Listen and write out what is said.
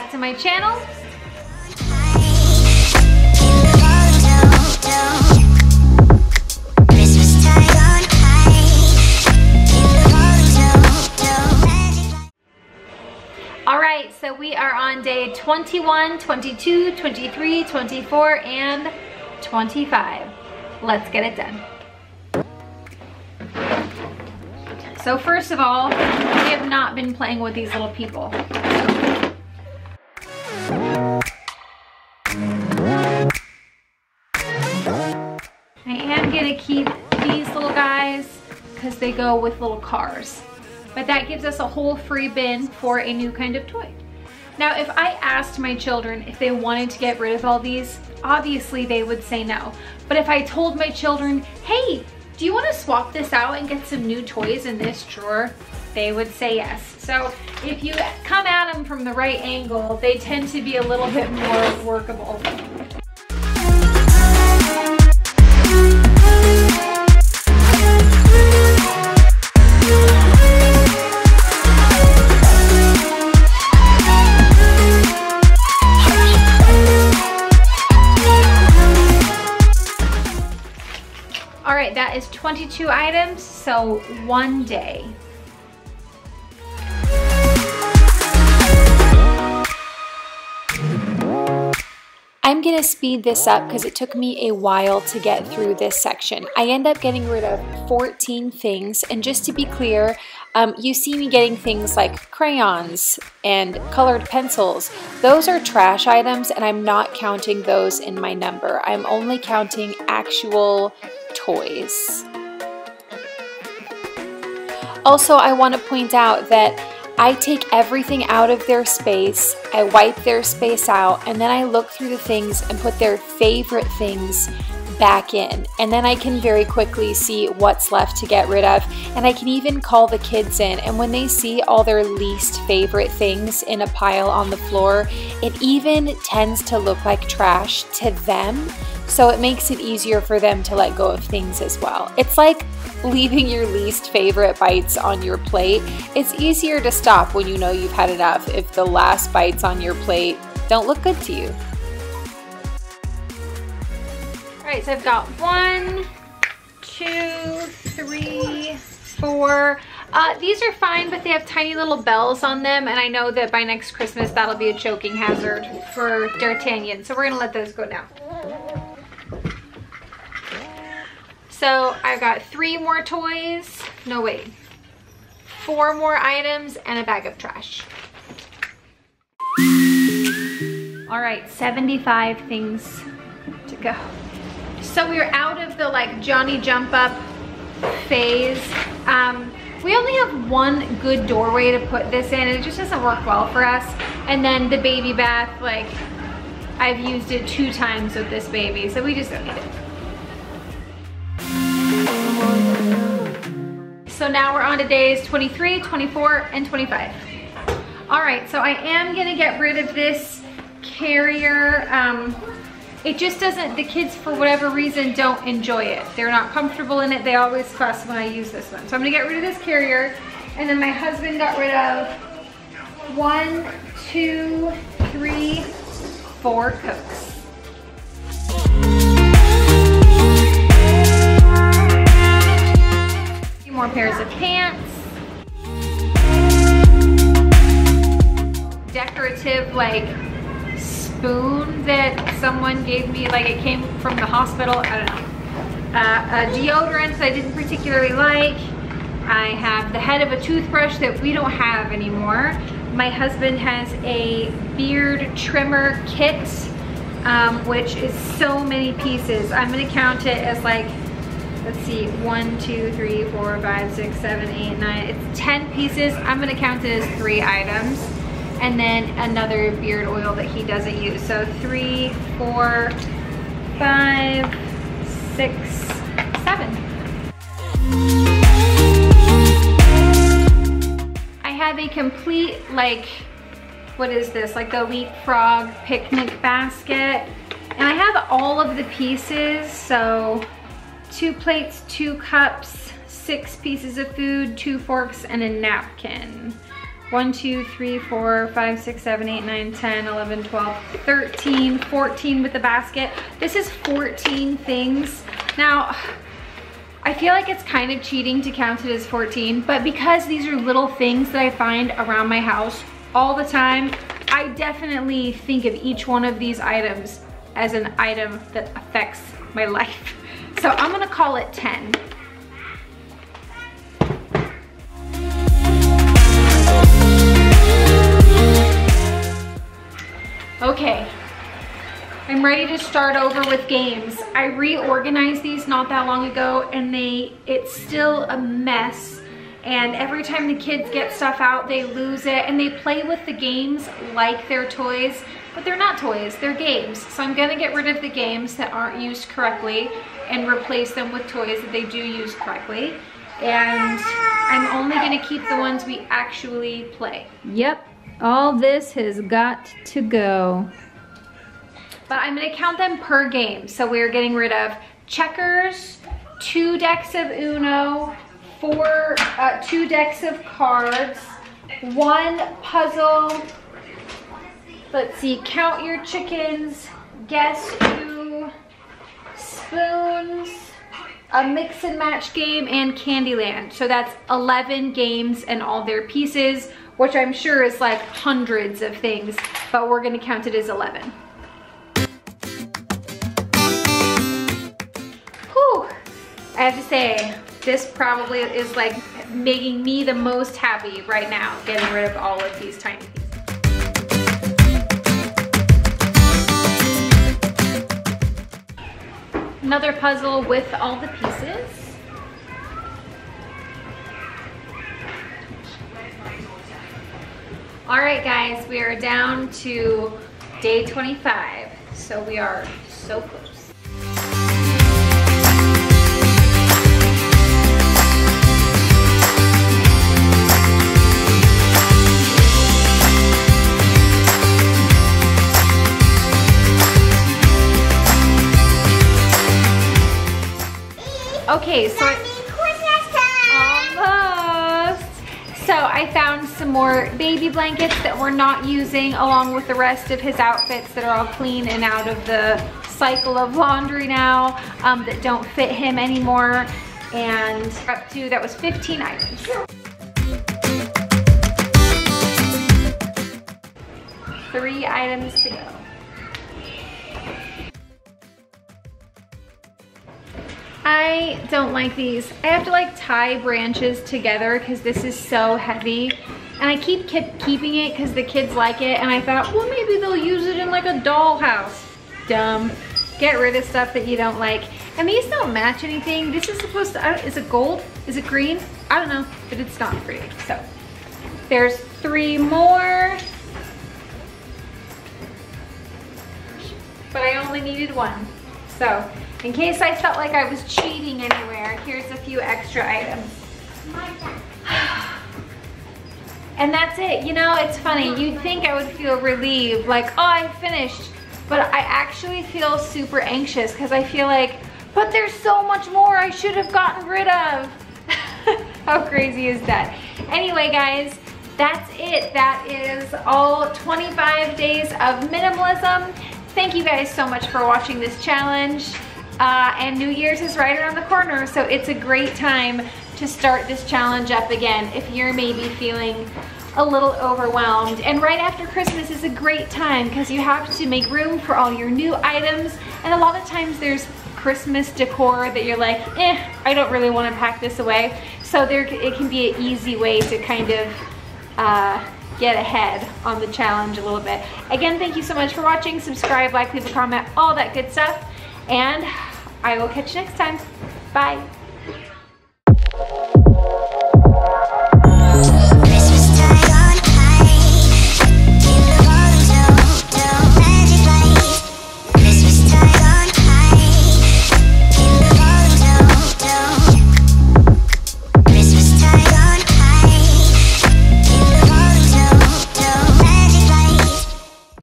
back to my channel. Alright, so we are on day 21, 22, 23, 24, and 25. Let's get it done. So first of all, we have not been playing with these little people. I am gonna keep these little guys because they go with little cars. But that gives us a whole free bin for a new kind of toy. Now, if I asked my children if they wanted to get rid of all these, obviously they would say no. But if I told my children, hey, do you want to swap this out and get some new toys in this drawer? They would say yes. So if you come at them from the right angle, they tend to be a little bit more workable. Alright, that is 22 items, so one day. I'm gonna speed this up because it took me a while to get through this section. I end up getting rid of 14 things, and just to be clear, you see me getting things like crayons and colored pencils. Those are trash items, and I'm not counting those in my number. I'm only counting actual toys. Also, I want to point out that I take everything out of their space, I wipe their space out, and then I look through the things and put their favorite things back in. And then I can very quickly see what's left to get rid of, and I can even call the kids in, and when they see all their least favorite things in a pile on the floor, it even tends to look like trash to them, so it makes it easier for them to let go of things as well. It's like leaving your least favorite bites on your plate. It's easier to stop when you know you've had enough if the last bites on your plate don't look good to you. Alright, so I've got 1, 2, 3, 4. These are fine, but they have tiny little bells on them, and I know that by next Christmas that'll be a choking hazard for D'Artagnan, so we're gonna let those go now. So I've got 3 more toys, no wait, 4 more items and a bag of trash. All right, 75 things to go. So we're out of the like Johnny jump up phase. We only have one good doorway to put this in, and it just doesn't work well for us. And then the baby bath, like I've used it 2 times with this baby, so we just don't need it. So now we're on to days 23, 24, and 25. All right, so I am gonna get rid of this carrier. It just doesn't, the kids for whatever reason don't enjoy it. They're not comfortable in it. They always fuss when I use this one. So I'm gonna get rid of this carrier. And then my husband got rid of 1, 2, 3, 4 Cokes. More pairs of pants, decorative like spoon that someone gave me, like it came from the hospital, I don't know, a deodorant that I didn't particularly like. I have the head of a toothbrush that we don't have anymore. My husband has a beard trimmer kit, which is so many pieces. I'm gonna count it as like, let's see, 1, 2, 3, 4, 5, 6, 7, 8, 9. It's 10 pieces. I'm gonna count it as 3 items. And then another beard oil that he doesn't use. So 3, 4, 5, 6, 7. I have a complete, like, what is this? Like the Leapfrog picnic basket. And I have all of the pieces, so 2 plates, 2 cups, 6 pieces of food, 2 forks, and a napkin. 1, 2, 3, 4, 5, 6, 7, 8, 9, 10, 11, 12, 13, 14 with the basket. This is 14 things. Now, I feel like it's kind of cheating to count it as 14, but because these are little things that I find around my house all the time, I definitely think of each one of these items as an item that affects my life. So I'm gonna call it 10. Okay, I'm ready to start over with games. I reorganized these not that long ago and it's still a mess. And every time the kids get stuff out, they lose it and they play with the games like they're toys, but they're not toys, they're games. So I'm gonna get rid of the games that aren't used correctly and replace them with toys that they do use correctly. And I'm only gonna keep the ones we actually play. Yep. All this has got to go. But I'm gonna count them per game. So we're getting rid of checkers, 2 decks of Uno, 2 decks of cards, 1 puzzle. Let's see, count your chickens, guess who, spoons, a mix and match game, and Candyland. So that's 11 games and all their pieces, which I'm sure is like hundreds of things, but we're gonna count it as 11. Whew, I have to say, this probably is like making me the most happy right now, getting rid of all of these tiny pieces. Another puzzle with all the pieces. All right, guys, we are down to day 25, so we are so close. Okay, so almost. So I found some more baby blankets that we're not using, along with the rest of his outfits that are all clean and out of the cycle of laundry now, that don't fit him anymore. And up to, that was 15 items. Three items to go. I don't like these. I have to like tie branches together because this is so heavy. And I keep keeping it because the kids like it. And I thought, well, maybe they'll use it in like a dollhouse. Dumb. Get rid of stuff that you don't like. And these don't match anything. This is supposed to, is it gold? Is it green? I don't know, but it's not pretty. So there's 3 more. But I only needed 1. So in case I felt like I was cheating anywhere, here's a few extra items. And that's it. You know, it's funny. You'd think I would feel relieved, like, oh, I finished. But I actually feel super anxious because I feel like, but there's so much more I should have gotten rid of. How crazy is that? Anyway, guys, that's it. That is all 25 days of minimalism. Thank you guys so much for watching this challenge. And New Year's is right around the corner, so it's a great time to start this challenge up again if you're maybe feeling a little overwhelmed. And right after Christmas is a great time because you have to make room for all your new items, and a lot of times there's Christmas decor that you're like, I don't really want to pack this away. So it can be an easy way to kind of get ahead on the challenge a little bit. Again, thank you so much for watching. Subscribe, like, leave a comment, all that good stuff. And I will catch you next time. Bye.